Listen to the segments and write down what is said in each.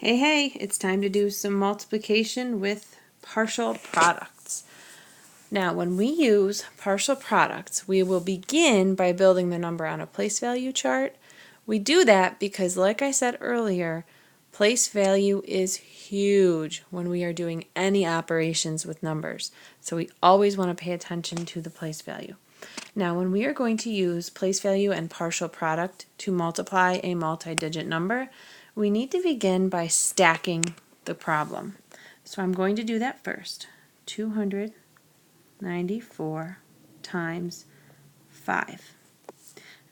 Hey, it's time to do some multiplication with partial products. Now, when we use partial products, we will begin by building the number on a place value chart. We do that because, like I said earlier, place value is huge when we are doing any operations with numbers. So we always want to pay attention to the place value. Now, when we are going to use place value and partial product to multiply a multi-digit number, we need to begin by stacking the problem. So I'm going to do that first. 294 times 5.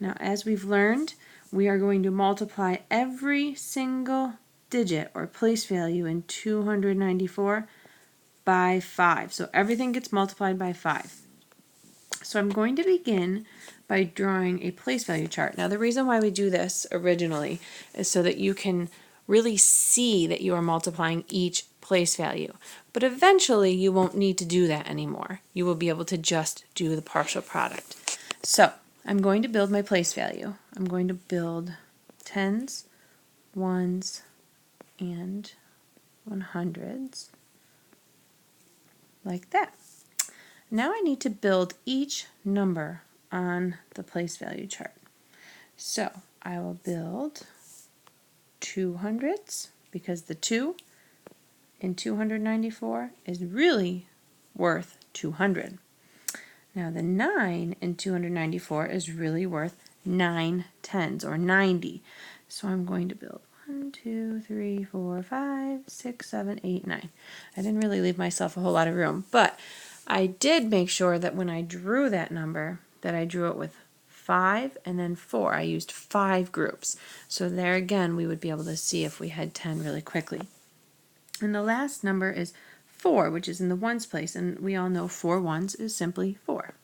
Now, as we've learned, we are going to multiply every single digit or place value in 294 by 5. So everything gets multiplied by 5. So I'm going to begin by drawing a place value chart. Now, the reason why we do this originally is so that you can really see that you are multiplying each place value. But eventually you won't need to do that anymore. You will be able to just do the partial product. So I'm going to build my place value. I'm going to build tens, ones, and 100s like that. Now I need to build each number on the place value chart. So I will build 200s because the 2 in 294 is really worth 200. Now the 9 in 294 is really worth 9 tens or 90. So I'm going to build 1, 2, 3, 4, 5, 6, 7, 8, 9. I didn't really leave myself a whole lot of room, but I did make sure that when I drew that number, that I drew it with 5 and then 4. I used 5 groups. So there again, we would be able to see if we had 10 really quickly. And the last number is 4, which is in the ones place, and we all know 4 ones is simply 4.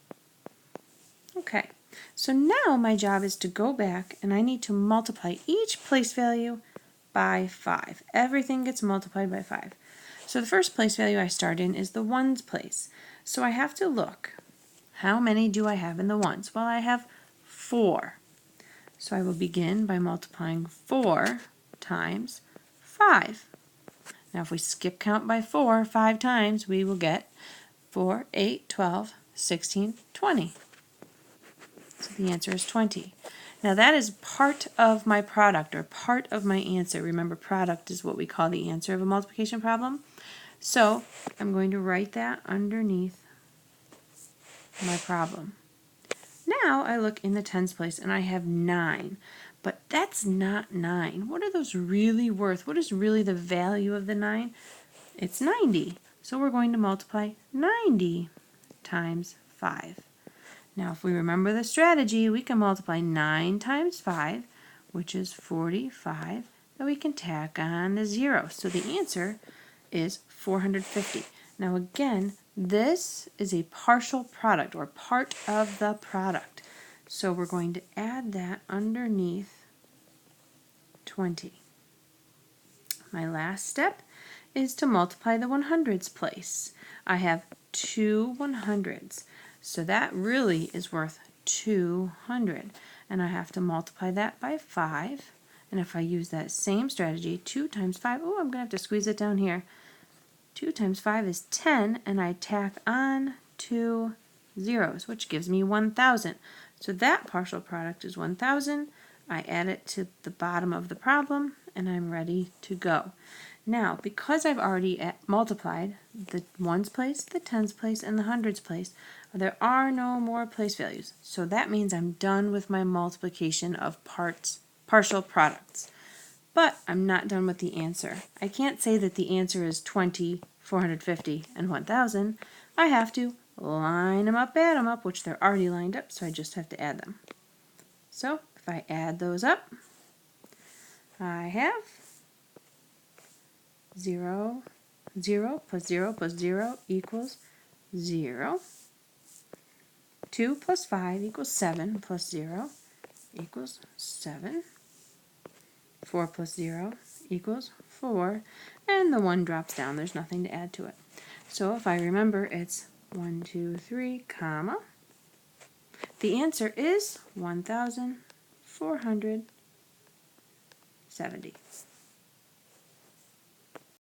Okay, so now my job is to go back and I need to multiply each place value by 5. Everything gets multiplied by 5. So the first place value I start in is the ones place. So I have to look, how many do I have in the ones? Well, I have 4. So I will begin by multiplying 4 times 5. Now if we skip count by 4 5 times, we will get 4, 8, 12, 16, 20. So the answer is 20. Now that is part of my product or part of my answer. Remember, product is what we call the answer of a multiplication problem. So I'm going to write that underneath my problem. Now I look in the tens place and I have 9. But that's not 9. What are those really worth? What is really the value of the 9? It's 90. So we're going to multiply 90 times 5. Now if we remember the strategy, we can multiply 9 times 5, which is 45, and we can tack on the 0. So the answer is 450. Now again, this is a partial product or part of the product. So we're going to add that underneath 20. My last step is to multiply the 100s place. I have 2 100s. So that really is worth 200. And I have to multiply that by 5. And if I use that same strategy, 2 times 5, oh, I'm going to have to squeeze it down here. 2 times 5 is 10, and I tack on 2 zeros, which gives me 1,000. So that partial product is 1,000. I add it to the bottom of the problem, and I'm ready to go. Now, because I've already multiplied the ones place, the tens place, and the hundreds place, there are no more place values. So that means I'm done with my multiplication of partial products. But I'm not done with the answer. I can't say that the answer is 20, 450, and 1,000. I have to line them up, add them up, which they're already lined up, so I just have to add them. So if I add those up, I have 0, 0 plus 0 plus 0 equals 0. 2 plus 5 equals 7 plus 0 equals 7. 4 plus 0 equals 4, and the 1 drops down. There's nothing to add to it. So if I remember, it's 1, 2, 3, comma. The answer is 1,470.